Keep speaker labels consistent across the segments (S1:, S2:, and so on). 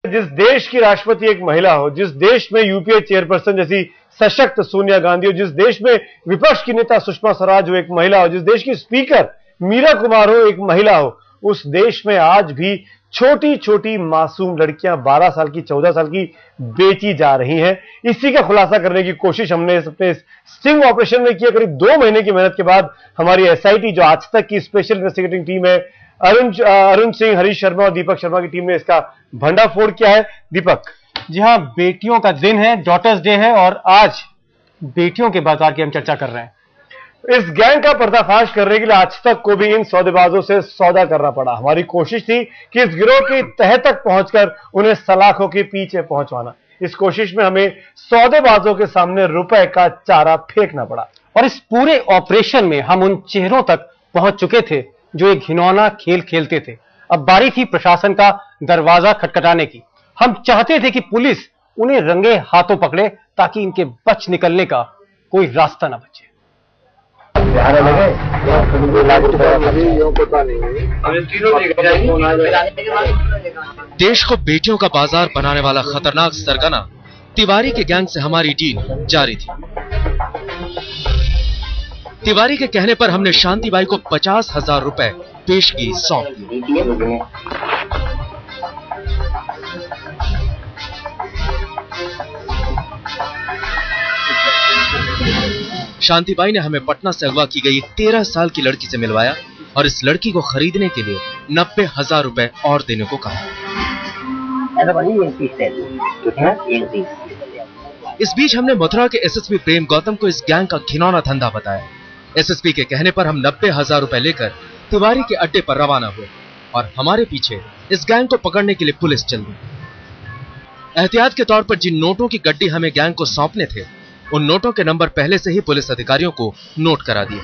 S1: जिस देश की राष्ट्रपति एक महिला हो, जिस देश में यूपीए चेयरपर्सन जैसी सशक्त सोनिया गांधी हो, जिस देश में विपक्ष की नेता सुषमा स्वराज हो एक महिला हो, जिस देश की स्पीकर मीरा कुमार हो एक महिला हो, उस देश में आज भी छोटी छोटी मासूम लड़कियां 12 साल की 14 साल की बेची जा रही हैं। इसी का खुलासा करने की कोशिश हमने अपने स्टिंग ऑपरेशन में किया। करीब 2 महीने की मेहनत के बाद हमारी एसआईटी जो आज तक की स्पेशल इन्वेस्टिगेटिंग टीम है, अरुण सिंह, हरीश शर्मा और दीपक शर्मा की टीम ने इसका भंडाफोड़ किया है। दीपक
S2: जी हाँ, बेटियों का दिन है, डॉटर्स डे है और आज बेटियों के बाजार की हम चर्चा कर रहे हैं।
S1: इस गैंग का पर्दाफाश करने के लिए आज तक को भी इन सौदेबाजों से सौदा करना पड़ा। हमारी कोशिश थी कि इस गिरोह की तह तक पहुंचकर उन्हें सलाखों के पीछे पहुंचवाना। इस कोशिश में हमें सौदेबाजों के सामने रुपए का चारा फेंकना पड़ा
S2: और इस पूरे ऑपरेशन में हम उन चेहरों तक पहुंच चुके थे जो एक घिनौना खेल खेलते थे। अब बारी थी प्रशासन का दरवाजा खटखटाने की। हम चाहते थे कि पुलिस उन्हें रंगे हाथों पकड़े ताकि इनके बच निकलने का कोई रास्ता ना बचे।
S3: देश को बेटियों का बाजार बनाने वाला खतरनाक सरगना तिवारी के गैंग से हमारी डील जारी थी। तिवारी के कहने पर हमने शांतिबाई को 50,000 रुपए पेशगी सौंप दी। शांतिबाई ने हमें पटना से अगवा की गई 13 साल की लड़की से मिलवाया और इस लड़की को खरीदने के लिए 90,000 रुपए और देने को कहा। इस बीच हमने मथुरा के एसएसपी प्रेम गौतम को इस गैंग का घिनौना धंधा बताया। एसएसपी के कहने पर हम 90,000 रुपए लेकर तिवारी के अड्डे पर रवाना हुए और हमारे पीछे इस गैंग को पकड़ने के लिए पुलिस चल दी। एहतियात के तौर पर जिन नोटों की गड्डी हमें गैंग को सौंपने थे, उन नोटों के नंबर पहले से ही पुलिस अधिकारियों को नोट करा दिए।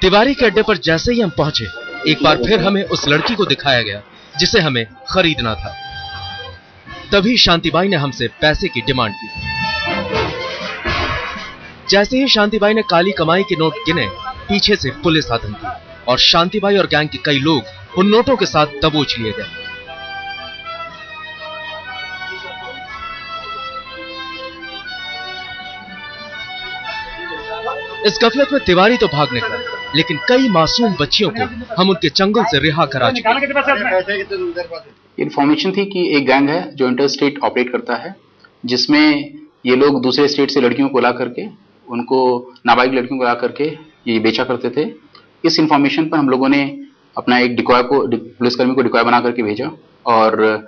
S3: तिवारी के अड्डे पर जैसे ही हम पहुंचे, एक बार फिर हमें उस लड़की को दिखाया गया जिसे हमें खरीदना था। तभी शांतिबाई ने हमसे पैसे की डिमांड की। जैसे ही शांतिबाई ने काली कमाई के नोट गिने, पीछे से पुलिस आ धमकी और शांतिबाई और गैंग के कई लोग उन नोटों के साथ दबोच लिए गए। इस गफलत में तिवारी तो भाग निकला, लेकिन कई मासूम बच्चियों को हम उनके चंगुल से रिहा करा चुके।
S4: इन्फॉर्मेशन थी कि एक गैंग है जो इंटर स्टेट ऑपरेट करता है, जिसमें ये लोग दूसरे स्टेट से लड़कियों को ला करके, उनको नाबालिग लड़कियों को ला करके ये बेचा करते थे। इस इन्फॉर्मेशन पर हम लोगों ने अपना एक डिकॉय को, पुलिसकर्मी को डिकॉय बना करके भेजा और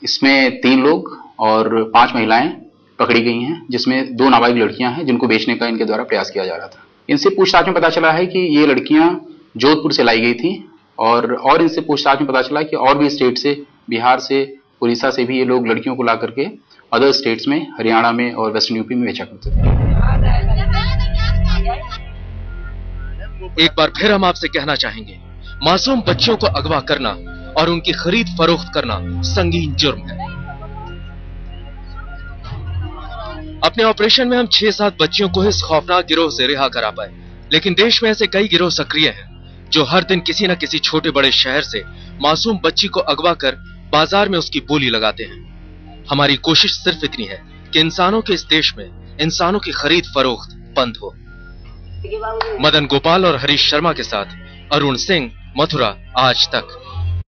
S4: इसमें 3 लोग और 5 महिलाएं पकड़ी गई हैं, जिसमें 2 नाबालिग लड़कियां हैं जिनको बेचने का इनके द्वारा प्रयास किया जा रहा था। इनसे पूछताछ में पता चला है कि ये लड़कियां जोधपुर से लाई गई थी और इनसे पूछताछ में पता चला कि और भी स्टेट से, बिहार से, उड़ीसा से भी ये लोग लड़कियों को ला करके अदर स्टेट्स में, हरियाणा में और वेस्टर्न यूपी में बेचा करते थे।
S3: एक बार फिर हम आपसे कहना चाहेंगे, मासूम बच्चियों को अगवा करना और उनकी खरीद फरोख्त करना संगीन जुर्म है। अपने ऑपरेशन में हम 6-7 बच्चियों को इस खौफनाक गिरोह से रिहा करा पाए, लेकिन देश में ऐसे कई गिरोह सक्रिय हैं जो हर दिन किसी न किसी छोटे बड़े शहर से मासूम बच्ची को अगवा कर बाजार में उसकी बोली लगाते हैं। हमारी कोशिश सिर्फ इतनी है कि इंसानों के इस देश में इंसानों की खरीद फरोख्त बंद हो। मदन गोपाल और हरीश शर्मा के साथ अरुण सिंह, मथुरा, आज तक।